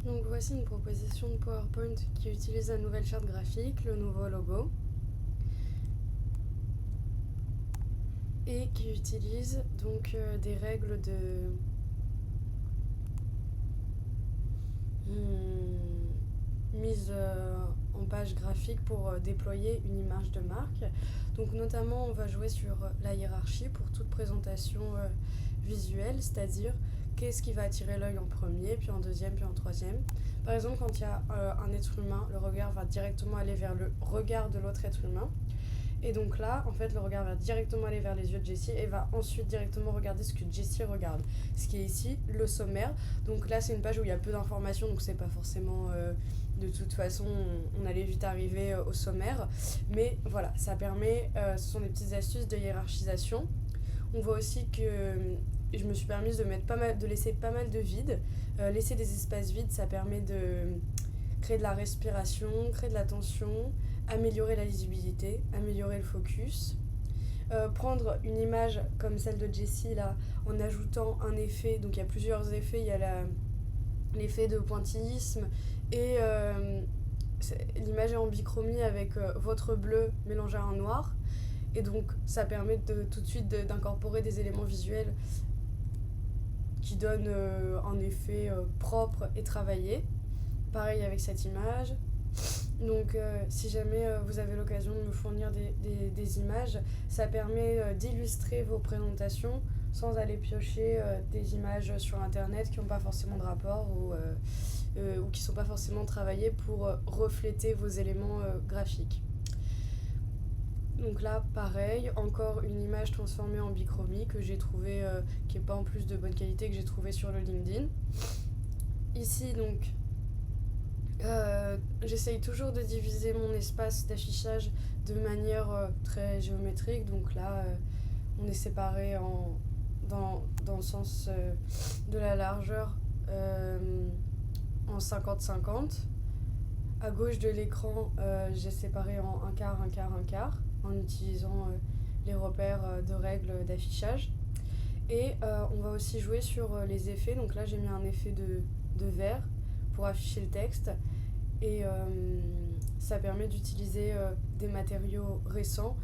Donc voici une proposition de PowerPoint qui utilise la nouvelle charte graphique, le nouveau logo, et qui utilise donc des règles de mise en page graphique pour déployer une image de marque. Donc notamment on va jouer sur la hiérarchie pour toute présentation visuelle, c'est-à-dire qu'est-ce qui va attirer l'œil en premier, puis en deuxième, puis en troisième. Par exemple, quand il y a un être humain, le regard va directement aller vers le regard de l'autre être humain. Et donc là, en fait, le regard va directement aller vers les yeux de Jessie et va ensuite directement regarder ce que Jessie regarde. Ce qui est ici le sommaire. Donc là, c'est une page où il y a peu d'informations, donc c'est pas forcément. De toute façon, on allait vite arriver au sommaire. Mais voilà, ça permet. Ce sont des petites astuces de hiérarchisation. On voit aussi que je me suis permise de mettre de laisser pas mal de vide. Laisser des espaces vides, ça permet de créer de la respiration, créer de la tension, améliorer la lisibilité, améliorer le focus. Prendre une image comme celle de Jessie là, en ajoutant un effet, donc il y a plusieurs effets, il y a l'effet de pointillisme et l'image est en bichromie avec votre bleu mélangé à un noir. Et donc ça permet tout de suite d'incorporer des éléments visuels qui donnent un effet propre et travaillé. Pareil avec cette image. Donc si jamais vous avez l'occasion de me fournir des images, ça permet d'illustrer vos présentations sans aller piocher des images sur internet qui n'ont pas forcément de rapport ou qui ne sont pas forcément travaillées pour refléter vos éléments graphiques. Donc là, pareil, encore une image transformée en bichromie que j'ai trouvée, qui n'est pas en plus de bonne qualité, que j'ai trouvée sur le LinkedIn. Ici, donc, j'essaye toujours de diviser mon espace d'affichage de manière très géométrique. Donc là, on est séparé dans le sens de la largeur en 50-50. À gauche de l'écran, j'ai séparé en un quart, un quart, un quart, en utilisant les repères de règles d'affichage. Et on va aussi jouer sur les effets. Donc là, j'ai mis un effet de vert pour afficher le texte. Et ça permet d'utiliser des matériaux récents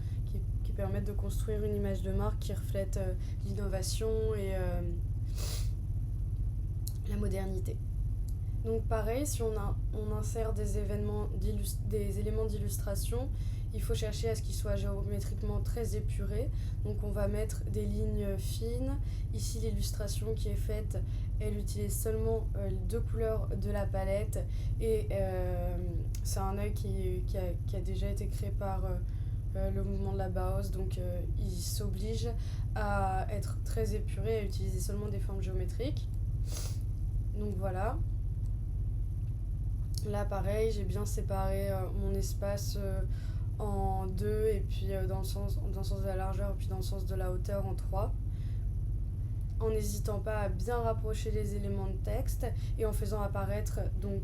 qui permettent de construire une image de marque qui reflète l'innovation et la modernité. Donc pareil, si on insère des éléments d'illustration, il faut chercher à ce qu'ils soient géométriquement très épurés. Donc on va mettre des lignes fines. Ici l'illustration qui est faite, elle utilise seulement deux couleurs de la palette et c'est un œil qui a déjà été créé par le mouvement de la Bauhaus. Donc il s'oblige à être très épuré, à utiliser seulement des formes géométriques. Donc voilà. Là, pareil, j'ai bien séparé mon espace en deux, et puis dans le sens de la largeur, et puis dans le sens de la hauteur en trois, en n'hésitant pas à bien rapprocher les éléments de texte et en faisant apparaître donc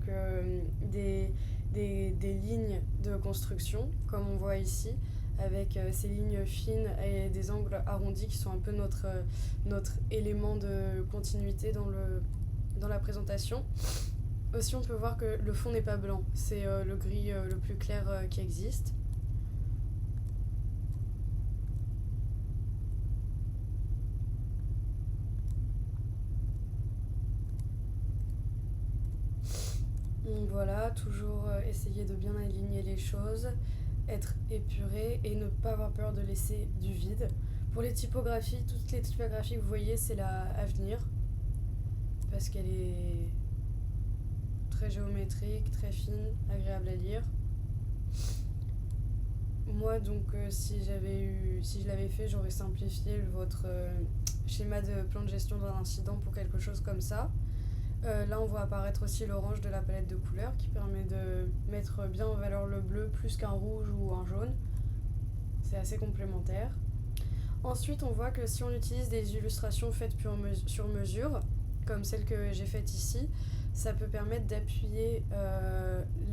des lignes de construction, comme on voit ici, avec ces lignes fines et des angles arrondis qui sont un peu notre élément de continuité dans la présentation. Aussi, on peut voir que le fond n'est pas blanc, c'est le gris le plus clair qui existe. Donc voilà, toujours essayer de bien aligner les choses, être épuré et ne pas avoir peur de laisser du vide. Pour les typographies, toutes les typographies que vous voyez, c'est la Avenir, parce qu'elle est très géométrique, très fine, agréable à lire. Moi, donc, si je l'avais fait, j'aurais simplifié votre schéma de plan de gestion d'un incident pour quelque chose comme ça. Là, on voit apparaître aussi l'orange de la palette de couleurs qui permet de mettre bien en valeur le bleu plus qu'un rouge ou un jaune. C'est assez complémentaire. Ensuite, on voit que si on utilise des illustrations faites sur mesure, comme celle que j'ai faite ici, ça peut permettre d'appuyer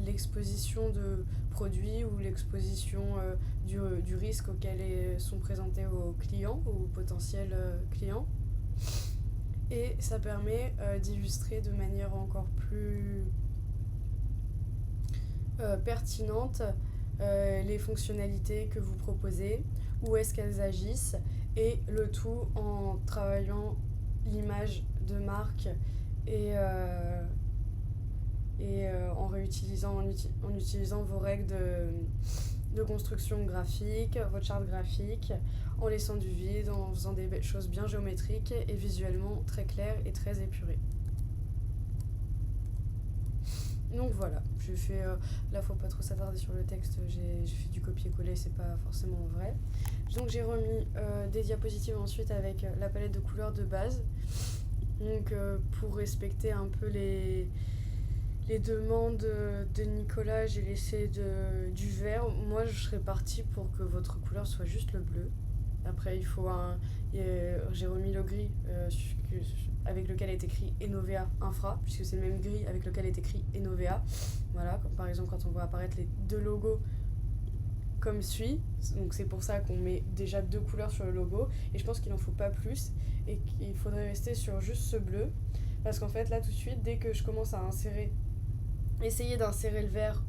l'exposition de produits ou l'exposition du risque auquel sont présentés aux clients ou aux potentiels clients. et ça permet d'illustrer de manière encore plus pertinente les fonctionnalités que vous proposez, où est-ce qu'elles agissent, et le tout en travaillant l'image de marque et, en réutilisant, en utilisant vos règles de construction graphique, votre charte graphique, en laissant du vide, en faisant des choses bien géométriques et visuellement très claires et très épurées. Donc voilà, j'ai fait, là faut pas trop s'attarder sur le texte, j'ai fait du copier-coller, c'est pas forcément vrai. Donc j'ai remis des diapositives ensuite avec la palette de couleurs de base, donc pour respecter un peu les demandes de Nicolas, j'ai laissé du vert. Moi je serais partie pour que votre couleur soit juste le bleu. Après j'ai remis le gris avec lequel est écrit Enovea Infra, puisque c'est le même gris avec lequel est écrit Enovea. Voilà, comme par exemple quand on voit apparaître les deux logos comme suit. Donc c'est pour ça qu'on met déjà 2 couleurs sur le logo. Et je pense qu'il n'en faut pas plus. Et qu'il faudrait rester sur juste ce bleu. Parce qu'en fait, là tout de suite, dès que je commence à essayer d'insérer le vert,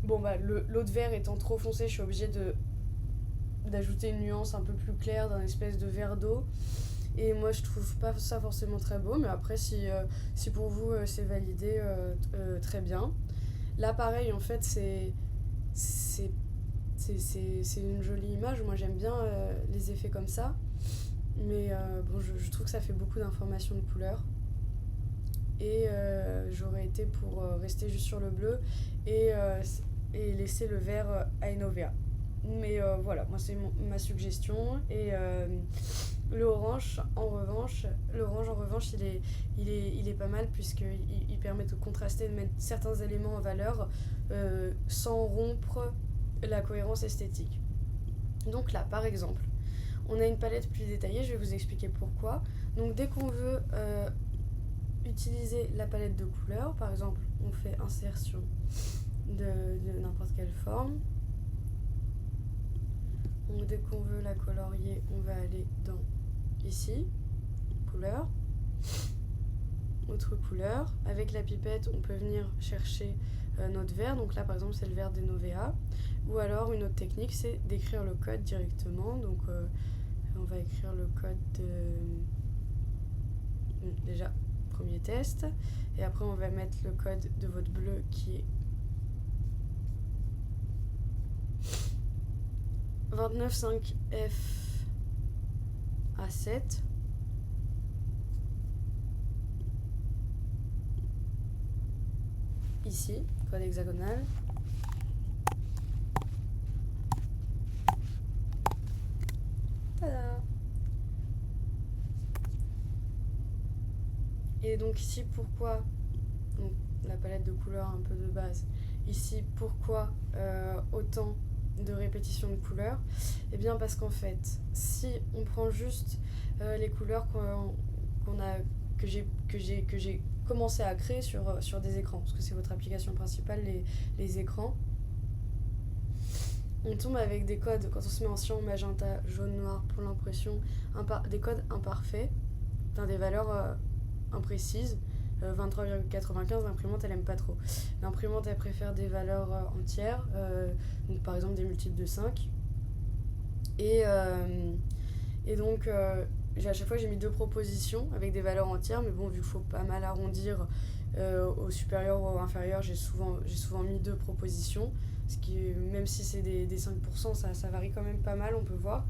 bon bah l'autre vert étant trop foncé, je suis obligée d'ajouter une nuance un peu plus claire d'un espèce de vert d'eau. Et moi je trouve pas ça forcément très beau, mais après si pour vous c'est validé, très bien. Là pareil, en fait c'est une jolie image, moi j'aime bien les effets comme ça, mais bon je trouve que ça fait beaucoup d'informations de couleurs. Et j'aurais été pour rester juste sur le bleu et laisser le vert à Enovea. Mais voilà, moi c'est ma suggestion. Et l'orange en revanche, il est pas mal puisqu'il permet de contraster, de mettre certains éléments en valeur sans rompre la cohérence esthétique. Donc là, par exemple, on a une palette plus détaillée, je vais vous expliquer pourquoi. Donc dès qu'on veut utiliser la palette de couleurs, par exemple, on fait insertion de n'importe quelle forme. Donc dès qu'on veut la colorier, on va aller dans ici, couleur, autre couleur. Avec la pipette, on peut venir chercher notre vert. Donc là, par exemple, c'est le vert d'Enovea. Ou alors, une autre technique, c'est d'écrire le code directement. Donc, on va écrire le code déjà, premier test. Et après, on va mettre le code de votre bleu qui est 295FA7. Ici, code hexagonal. Tada! Et donc ici, pourquoi donc, la palette de couleurs un peu de base. Ici, pourquoi autant de répétitions de couleurs? Eh bien parce qu'en fait, si on prend juste les couleurs que j'ai commencé à créer sur des écrans, parce que c'est votre application principale, les écrans, on tombe avec des codes, quand on se met en cyan, magenta, jaune, noir pour l'impression, des codes imparfaits, enfin des valeurs imprécises. 23,95, l'imprimante elle aime pas trop. L'imprimante elle préfère des valeurs entières, donc par exemple des multiples de 5. Et donc à chaque fois j'ai mis 2 propositions avec des valeurs entières, mais bon vu qu'il faut pas mal arrondir au supérieur ou au inférieur, j'ai souvent mis 2 propositions. Ce qui, même si c'est des 5%, ça varie quand même pas mal, on peut voir.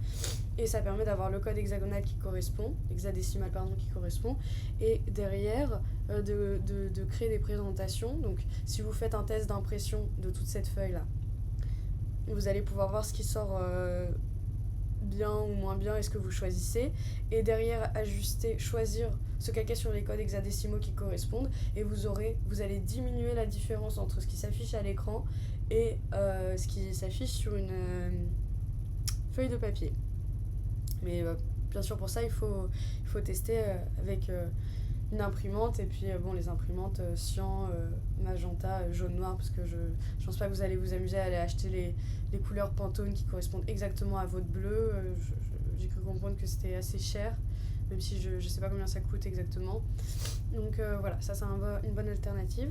Et ça permet d'avoir le code hexagonal qui correspond, hexadécimal pardon, qui correspond. Et derrière, de créer des présentations. Donc si vous faites un test d'impression de toute cette feuille-là, vous allez pouvoir voir ce qui sort bien ou moins bien et ce que vous choisissez. Et derrière, ajuster, choisir, se calquer sur les codes hexadécimaux qui correspondent. Et vous allez diminuer la différence entre ce qui s'affiche à l'écran et ce qui s'affiche sur une feuille de papier. Mais bien sûr pour ça il faut tester avec une imprimante, et puis bon les imprimantes cyan, magenta, jaune, noir, parce que je pense pas que vous allez vous amuser à aller acheter les couleurs Pantone qui correspondent exactement à votre bleu. J'ai cru comprendre que c'était assez cher, même si je ne sais pas combien ça coûte exactement. Donc voilà, ça c'est une bonne alternative.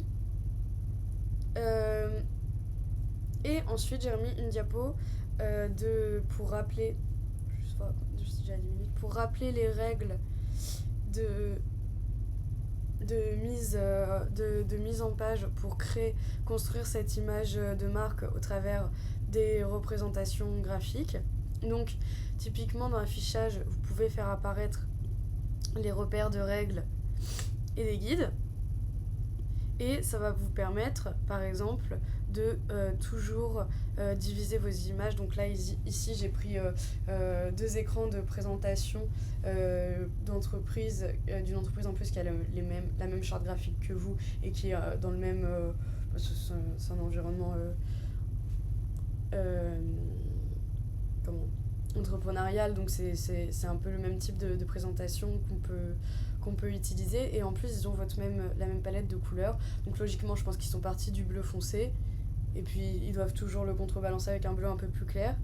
Et ensuite j'ai remis une diapo pour rappeler, juste déjà 10 minutes, pour rappeler les règles de mise en page pour construire cette image de marque au travers des représentations graphiques. Donc, typiquement dans l'affichage, vous pouvez faire apparaître les repères de règles et des guides. Et ça va vous permettre, par exemple, de toujours diviser vos images. Donc là, ici j'ai pris 2 écrans de présentation d'entreprise, d'une entreprise en plus qui a la même charte graphique que vous et qui est dans le même... c'est un environnement... comment entrepreneurial, donc c'est un peu le même type de présentation qu'on peut utiliser. Et en plus, ils ont la même palette de couleurs. Donc logiquement, je pense qu'ils sont partis du bleu foncé. Et puis, ils doivent toujours le contrebalancer avec un bleu un peu plus clair.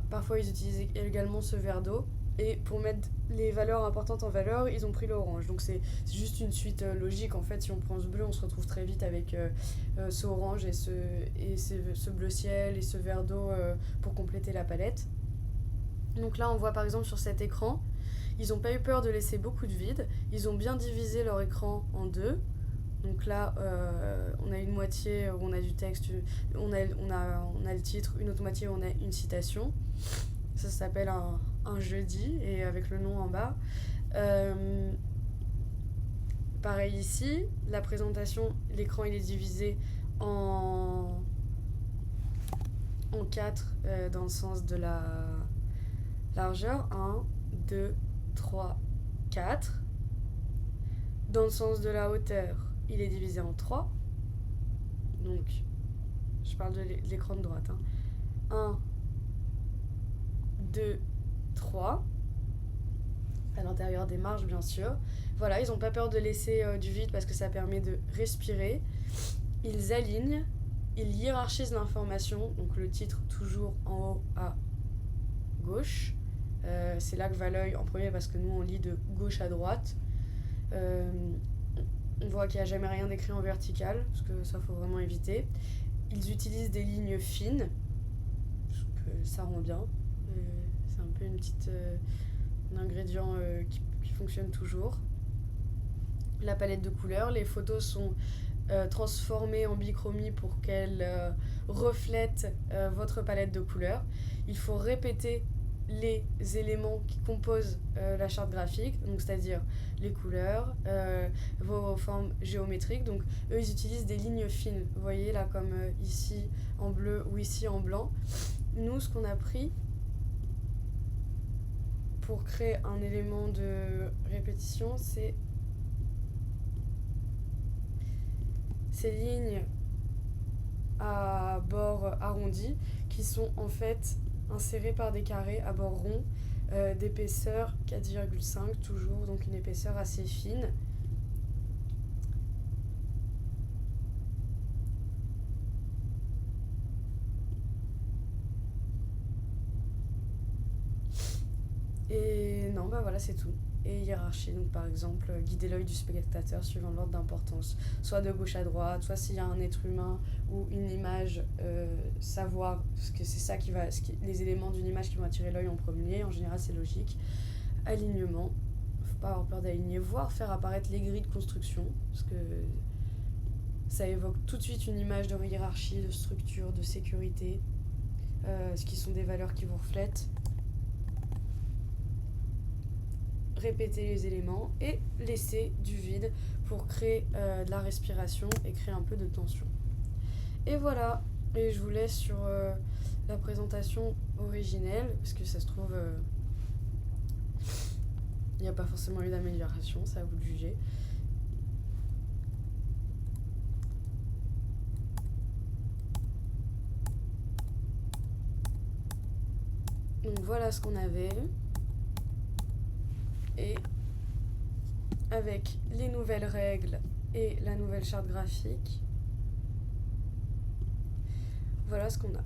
Parfois, ils utilisent également ce vert d'eau. Et pour mettre les valeurs importantes en valeur, ils ont pris l'orange. Donc c'est juste une suite logique. En fait, si on prend ce bleu, on se retrouve très vite avec ce orange et ce bleu ciel et ce vert d'eau pour compléter la palette. Donc là, on voit par exemple sur cet écran, ils n'ont pas eu peur de laisser beaucoup de vide. Ils ont bien divisé leur écran en 2. Donc là, on a une moitié où on a du texte, on a le titre, une autre moitié où on a une citation. Ça s'appelle un jeudi, et avec le nom en bas. Pareil ici, la présentation, l'écran il est divisé en 4 dans le sens de la largeur. 1, 2, 3, 4. Dans le sens de la hauteur, il est divisé en 3. Donc, je parle de l'écran de droite. 1, 2, 3. À l'intérieur des marges, bien sûr. Voilà, ils n'ont pas peur de laisser du vide parce que ça permet de respirer. Ils alignent, ils hiérarchisent l'information. Donc, le titre toujours en haut à gauche. C'est là que va l'œil en premier parce que nous, on lit de gauche à droite. On voit qu'il n'y a jamais rien d'écrit en vertical, parce que ça faut vraiment éviter. Ils utilisent des lignes fines, parce que ça rend bien. C'est un peu un ingrédient qui fonctionne toujours. La palette de couleurs, les photos sont transformées en bichromie pour qu'elles reflètent votre palette de couleurs. Il faut répéter les éléments qui composent la charte graphique, donc c'est-à-dire les couleurs, vos formes géométriques. Donc eux, ils utilisent des lignes fines, vous voyez là, comme ici en bleu ou ici en blanc. Nous, ce qu'on a pris pour créer un élément de répétition, c'est ces lignes à bord arrondi qui sont en fait insérés par des carrés à bord rond d'épaisseur 4,5 toujours, donc une épaisseur assez fine. Et non, bah voilà, c'est tout. Et hiérarchie, donc par exemple, guider l'œil du spectateur suivant l'ordre d'importance, soit de gauche à droite, soit s'il y a un être humain ou une image, savoir, parce que c'est ça les éléments d'une image qui vont attirer l'œil en premier, en général c'est logique. Alignement, faut pas avoir peur d'aligner, voire faire apparaître les grilles de construction, parce que ça évoque tout de suite une image de hiérarchie, de structure, de sécurité, ce qui sont des valeurs qui vous reflètent. Répéter les éléments et laisser du vide pour créer de la respiration et créer un peu de tension. Et voilà, et je vous laisse sur la présentation originelle, parce que ça se trouve, il n'y a pas forcément eu d'amélioration, c'est à vous de juger. Donc voilà ce qu'on avait. Et avec les nouvelles règles et la nouvelle charte graphique, voilà ce qu'on a.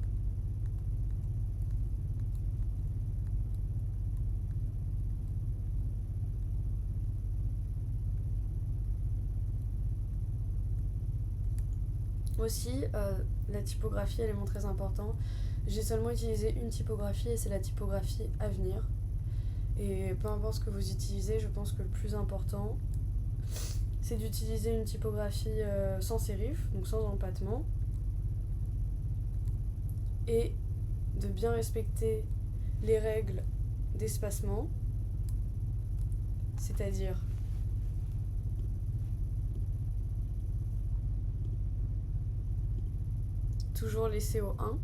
Aussi, la typographie, élément très important. J'ai seulement utilisé une typographie et c'est la typographie Avenir. Et peu importe ce que vous utilisez, je pense que le plus important, c'est d'utiliser une typographie sans sérif, donc sans empattement, et de bien respecter les règles d'espacement, c'est-à-dire toujours laisser au 1,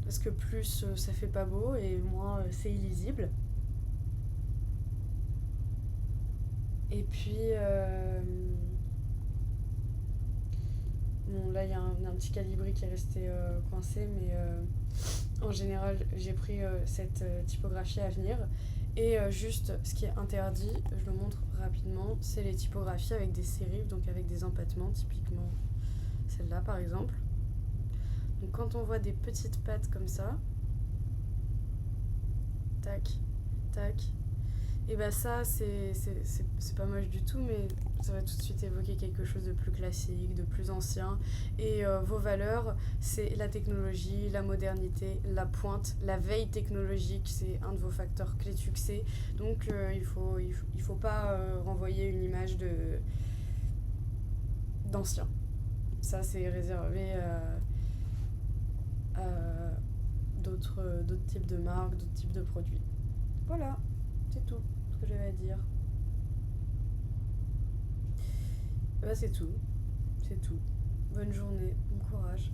parce que plus ça fait pas beau et moins c'est illisible. Et puis, bon là il y a un petit calibri qui est resté coincé, mais en général j'ai pris cette typographie Avenir. Et juste ce qui est interdit, je le montre rapidement, c'est les typographies avec des sérifs, donc avec des empattements, typiquement celle-là par exemple. Donc quand on voit des petites pattes comme ça, tac, tac, et bah ça c'est pas moche du tout, mais ça va tout de suite évoquer quelque chose de plus classique, de plus ancien. Et vos valeurs, c'est la technologie, la modernité, la pointe, la veille technologique, c'est un de vos facteurs clés de succès. Donc il faut pas renvoyer une image d'ancien. Ça c'est réservé à d'autres types de marques, d'autres types de produits. Voilà, c'est tout ce que j'avais à dire. Bah, c'est tout. C'est tout. Bonne journée, bon courage.